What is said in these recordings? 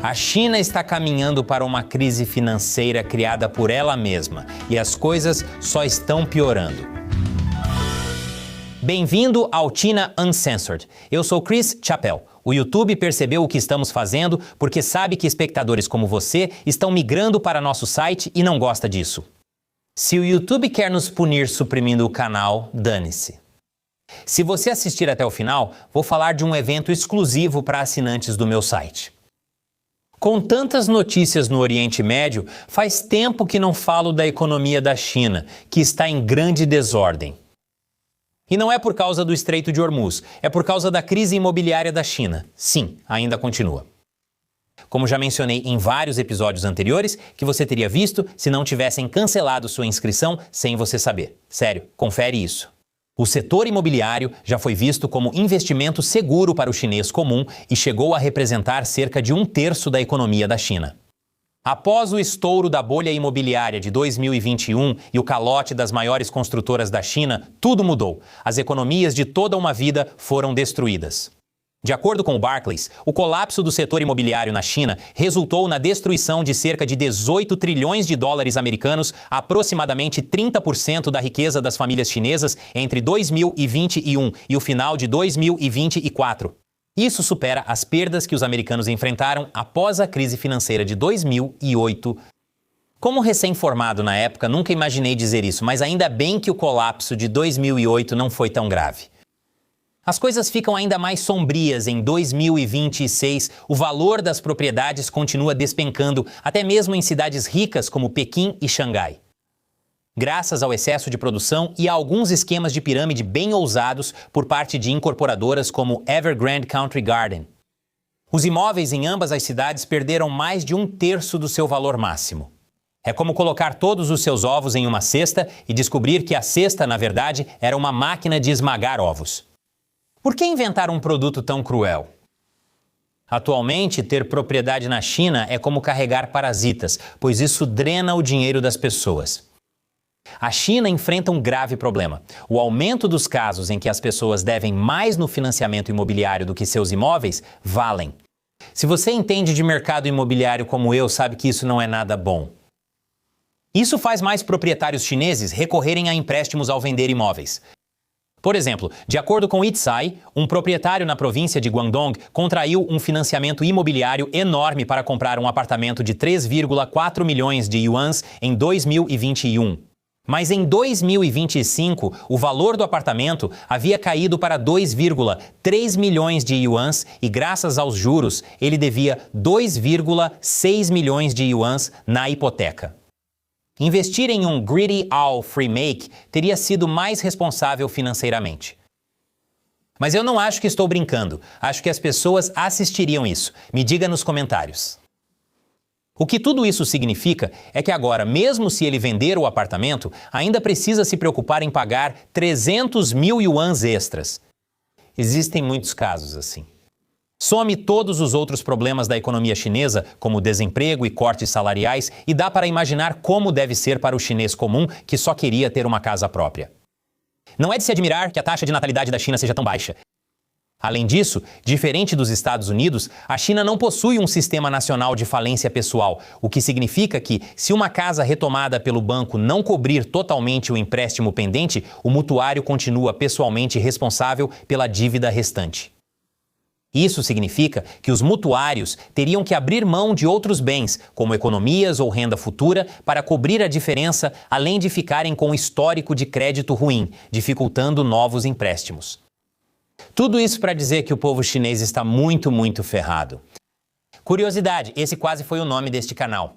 A China está caminhando para uma crise financeira criada por ela mesma e as coisas só estão piorando. Bem-vindo ao China Uncensored. Eu sou Chris Chappell. O YouTube percebeu o que estamos fazendo porque sabe que espectadores como você estão migrando para nosso site e não gosta disso. Se o YouTube quer nos punir suprimindo o canal, dane-se. Se você assistir até o final, vou falar de um evento exclusivo para assinantes do meu site. Com tantas notícias no Oriente Médio, faz tempo que não falo da economia da China, que está em grande desordem. E não é por causa do Estreito de Hormuz, é por causa da crise imobiliária da China. Sim, ainda continua. Como já mencionei em vários episódios anteriores, que você teria visto se não tivessem cancelado sua inscrição sem você saber. Sério, confere isso. O setor imobiliário já foi visto como investimento seguro para o chinês comum e chegou a representar cerca de 1/3 da economia da China. Após o estouro da bolha imobiliária de 2021 e o calote das maiores construtoras da China, tudo mudou. As economias de toda uma vida foram destruídas. De acordo com o Barclays, o colapso do setor imobiliário na China resultou na destruição de cerca de 18 trilhões de dólares americanos, aproximadamente 30% da riqueza das famílias chinesas entre 2021 e o final de 2024. Isso supera as perdas que os americanos enfrentaram após a crise financeira de 2008. Como recém-formado na época, nunca imaginei dizer isso, mas ainda bem que o colapso de 2008 não foi tão grave. As coisas ficam ainda mais sombrias em 2026. O valor das propriedades continua despencando, até mesmo em cidades ricas como Pequim e Xangai. Graças ao excesso de produção e a alguns esquemas de pirâmide bem ousados por parte de incorporadoras como Evergrande Country Garden. Os imóveis em ambas as cidades perderam mais de 1/3 do seu valor máximo. É como colocar todos os seus ovos em uma cesta e descobrir que a cesta, na verdade, era uma máquina de esmagar ovos. Por que inventar um produto tão cruel? Atualmente, ter propriedade na China é como carregar parasitas, pois isso drena o dinheiro das pessoas. A China enfrenta um grave problema. O aumento dos casos em que as pessoas devem mais no financiamento imobiliário do que seus imóveis valem. Se você entende de mercado imobiliário como eu, sabe que isso não é nada bom. Isso faz mais proprietários chineses recorrerem a empréstimos ao vender imóveis. Por exemplo, de acordo com Itsai, um proprietário na província de Guangdong contraiu um financiamento imobiliário enorme para comprar um apartamento de 3,4 milhões de yuans em 2021. Mas em 2025, o valor do apartamento havia caído para 2,3 milhões de yuans e, graças aos juros, ele devia 2,6 milhões de yuans na hipoteca. Investir em um Greedy Owl Freemake teria sido mais responsável financeiramente. Mas eu não acho que estou brincando. Acho que as pessoas assistiriam isso. Me diga nos comentários. O que tudo isso significa é que agora, mesmo se ele vender o apartamento, ainda precisa se preocupar em pagar 300 mil yuans extras. Existem muitos casos assim. Some todos os outros problemas da economia chinesa, como desemprego e cortes salariais, e dá para imaginar como deve ser para o chinês comum que só queria ter uma casa própria. Não é de se admirar que a taxa de natalidade da China seja tão baixa. Além disso, diferente dos Estados Unidos, a China não possui um sistema nacional de falência pessoal, o que significa que, se uma casa retomada pelo banco não cobrir totalmente o empréstimo pendente, o mutuário continua pessoalmente responsável pela dívida restante. Isso significa que os mutuários teriam que abrir mão de outros bens, como economias ou renda futura, para cobrir a diferença, além de ficarem com histórico de crédito ruim, dificultando novos empréstimos. Tudo isso para dizer que o povo chinês está muito ferrado. Curiosidade, esse quase foi o nome deste canal.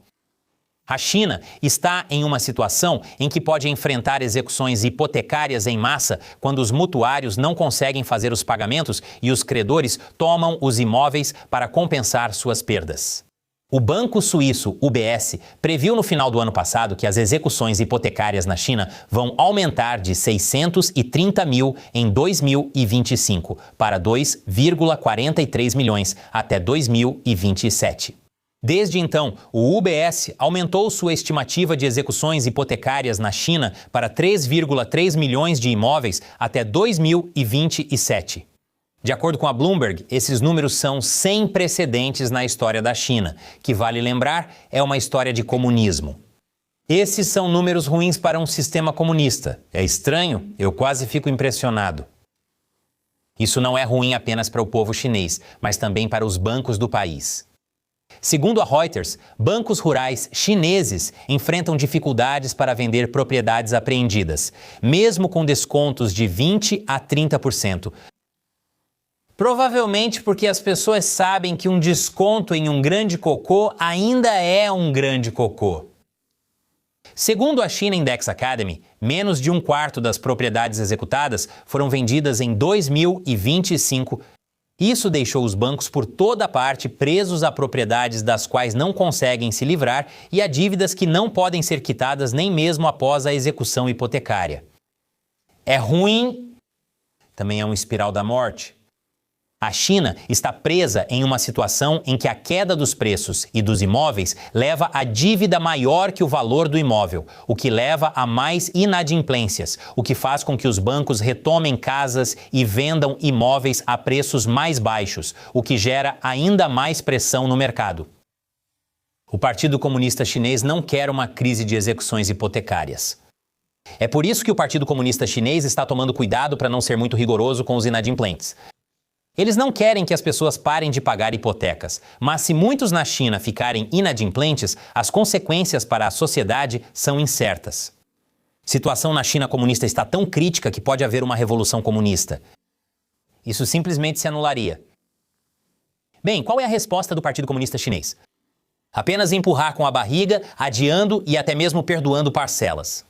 A China está em uma situação em que pode enfrentar execuções hipotecárias em massa quando os mutuários não conseguem fazer os pagamentos e os credores tomam os imóveis para compensar suas perdas. O banco suíço UBS previu no final do ano passado que as execuções hipotecárias na China vão aumentar de 630 mil em 2025 para 2,43 milhões até 2027. Desde então, o UBS aumentou sua estimativa de execuções hipotecárias na China para 3,3 milhões de imóveis até 2027. De acordo com a Bloomberg, esses números são sem precedentes na história da China, que, vale lembrar, é uma história de comunismo. Esses são números ruins para um sistema comunista. É estranho? Eu quase fico impressionado. Isso não é ruim apenas para o povo chinês, mas também para os bancos do país. Segundo a Reuters, bancos rurais chineses enfrentam dificuldades para vender propriedades apreendidas, mesmo com descontos de 20% a 30%. Provavelmente porque as pessoas sabem que um desconto em um grande cocô ainda é um grande cocô. Segundo a China Index Academy, menos de um quarto das propriedades executadas foram vendidas em 2025. Isso deixou os bancos por toda parte presos a propriedades das quais não conseguem se livrar e a dívidas que não podem ser quitadas nem mesmo após a execução hipotecária. É ruim, também é um espiral da morte. A China está presa em uma situação em que a queda dos preços e dos imóveis leva a dívida maior que o valor do imóvel, o que leva a mais inadimplências, o que faz com que os bancos retomem casas e vendam imóveis a preços mais baixos, o que gera ainda mais pressão no mercado. O Partido Comunista Chinês não quer uma crise de execuções hipotecárias. É por isso que o Partido Comunista Chinês está tomando cuidado para não ser muito rigoroso com os inadimplentes. Eles não querem que as pessoas parem de pagar hipotecas, mas se muitos na China ficarem inadimplentes, as consequências para a sociedade são incertas. A situação na China comunista está tão crítica que pode haver uma revolução comunista. Isso simplesmente se anularia. Bem, qual é a resposta do Partido Comunista Chinês? Apenas empurrar com a barriga, adiando e até mesmo perdoando parcelas.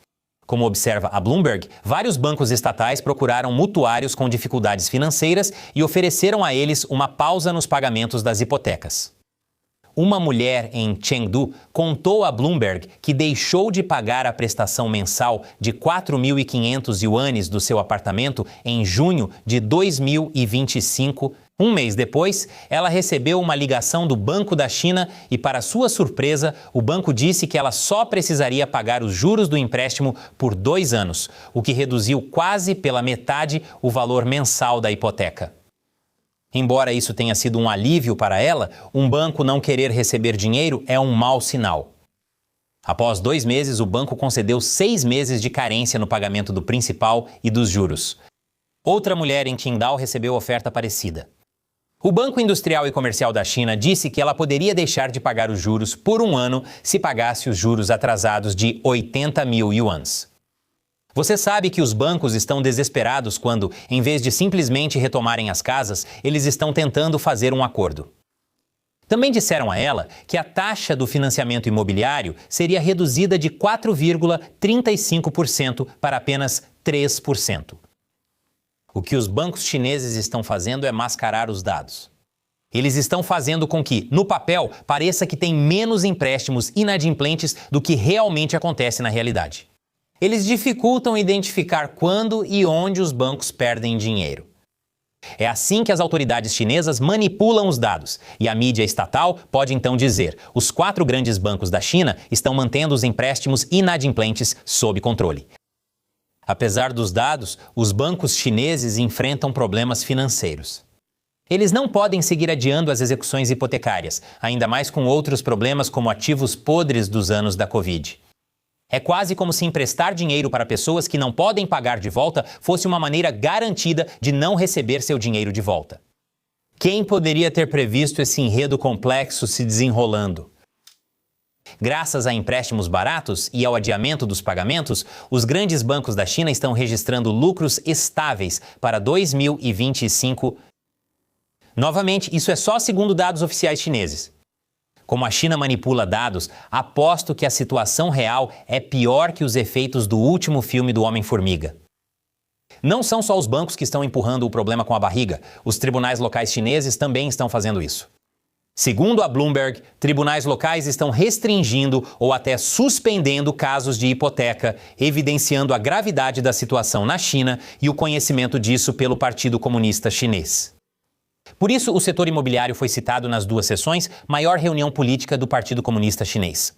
Como observa a Bloomberg, vários bancos estatais procuraram mutuários com dificuldades financeiras e ofereceram a eles uma pausa nos pagamentos das hipotecas. Uma mulher em Chengdu contou a Bloomberg que deixou de pagar a prestação mensal de 4.500 yuanes do seu apartamento em junho de 2025. Um mês depois, ela recebeu uma ligação do Banco da China e, para sua surpresa, o banco disse que ela só precisaria pagar os juros do empréstimo por 2 anos, o que reduziu quase pela metade o valor mensal da hipoteca. Embora isso tenha sido um alívio para ela, um banco não querer receber dinheiro é um mau sinal. Após 2 meses, o banco concedeu 6 meses de carência no pagamento do principal e dos juros. Outra mulher em Qingdao recebeu oferta parecida. O Banco Industrial e Comercial da China disse que ela poderia deixar de pagar os juros por 1 ano se pagasse os juros atrasados de 80 mil yuans. Você sabe que os bancos estão desesperados quando, em vez de simplesmente retomarem as casas, eles estão tentando fazer um acordo. Também disseram a ela que a taxa do financiamento imobiliário seria reduzida de 4,35% para apenas 3%. O que os bancos chineses estão fazendo é mascarar os dados. Eles estão fazendo com que, no papel, pareça que tem menos empréstimos inadimplentes do que realmente acontece na realidade. Eles dificultam identificar quando e onde os bancos perdem dinheiro. É assim que as autoridades chinesas manipulam os dados, e a mídia estatal pode então dizer: os 4 grandes bancos da China estão mantendo os empréstimos inadimplentes sob controle. Apesar dos dados, os bancos chineses enfrentam problemas financeiros. Eles não podem seguir adiando as execuções hipotecárias, ainda mais com outros problemas como ativos podres dos anos da Covid. É quase como se emprestar dinheiro para pessoas que não podem pagar de volta fosse uma maneira garantida de não receber seu dinheiro de volta. Quem poderia ter previsto esse enredo complexo se desenrolando? Graças a empréstimos baratos e ao adiamento dos pagamentos, os grandes bancos da China estão registrando lucros estáveis para 2025. Novamente, isso é só segundo dados oficiais chineses. Como a China manipula dados, aposto que a situação real é pior que os efeitos do último filme do Homem-Formiga. Não são só os bancos que estão empurrando o problema com a barriga, os tribunais locais chineses também estão fazendo isso. Segundo a Bloomberg, tribunais locais estão restringindo ou até suspendendo casos de hipoteca, evidenciando a gravidade da situação na China e o conhecimento disso pelo Partido Comunista Chinês. Por isso, o setor imobiliário foi citado nas 2 sessões, maior reunião política do Partido Comunista Chinês.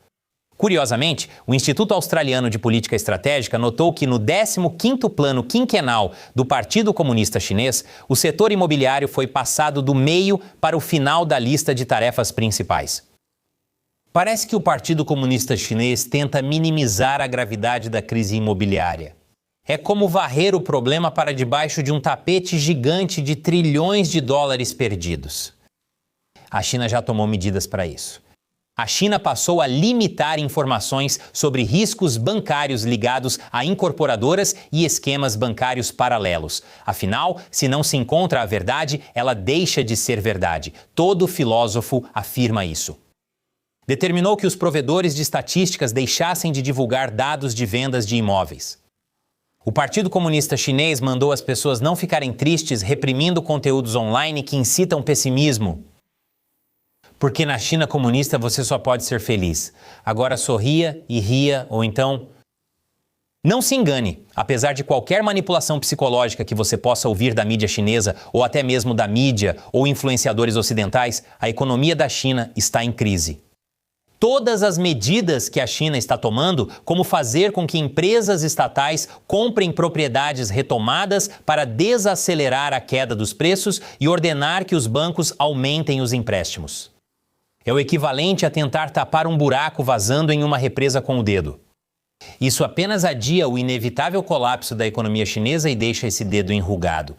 Curiosamente, o Instituto Australiano de Política Estratégica notou que no 15º plano quinquenal do Partido Comunista Chinês, o setor imobiliário foi passado do meio para o final da lista de tarefas principais. Parece que o Partido Comunista Chinês tenta minimizar a gravidade da crise imobiliária. É como varrer o problema para debaixo de um tapete gigante de trilhões de dólares perdidos. A China já tomou medidas para isso. A China passou a limitar informações sobre riscos bancários ligados a incorporadoras e esquemas bancários paralelos. Afinal, se não se encontra a verdade, ela deixa de ser verdade. Todo filósofo afirma isso. Determinou que os provedores de estatísticas deixassem de divulgar dados de vendas de imóveis. O Partido Comunista Chinês mandou as pessoas não ficarem tristes reprimindo conteúdos online que incitam pessimismo. Porque na China comunista você só pode ser feliz. Agora sorria e ria, ou então... Não se engane, apesar de qualquer manipulação psicológica que você possa ouvir da mídia chinesa, ou até mesmo da mídia ou influenciadores ocidentais, a economia da China está em crise. Todas as medidas que a China está tomando, como fazer com que empresas estatais comprem propriedades retomadas para desacelerar a queda dos preços e ordenar que os bancos aumentem os empréstimos. É o equivalente a tentar tapar um buraco vazando em uma represa com o dedo. Isso apenas adia o inevitável colapso da economia chinesa e deixa esse dedo enrugado.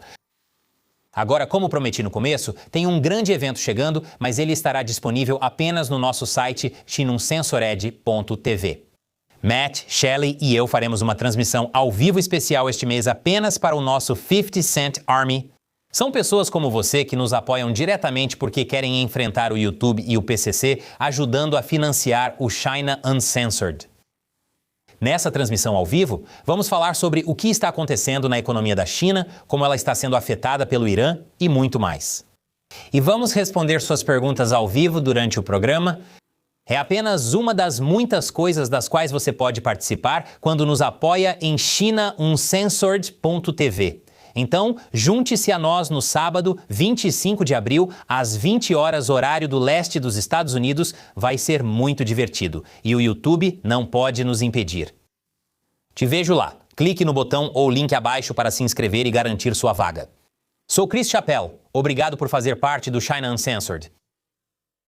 Agora, como prometi no começo, tem um grande evento chegando, mas ele estará disponível apenas no nosso site chinuncensored.tv. Matt, Shelley e eu faremos uma transmissão ao vivo especial este mês apenas para o nosso 50 Cent Army. São pessoas como você que nos apoiam diretamente porque querem enfrentar o YouTube e o PCC, ajudando a financiar o China Uncensored. Nessa transmissão ao vivo, vamos falar sobre o que está acontecendo na economia da China, como ela está sendo afetada pelo Irã e muito mais. E vamos responder suas perguntas ao vivo durante o programa. É apenas uma das muitas coisas das quais você pode participar quando nos apoia em chinuncensored.tv. Então, junte-se a nós no sábado, 25 de abril, às 20 horas, horário do leste dos Estados Unidos. Vai ser muito divertido e o YouTube não pode nos impedir. Te vejo lá. Clique no botão ou link abaixo para se inscrever e garantir sua vaga. Sou Chris Chappell. Obrigado por fazer parte do China Uncensored.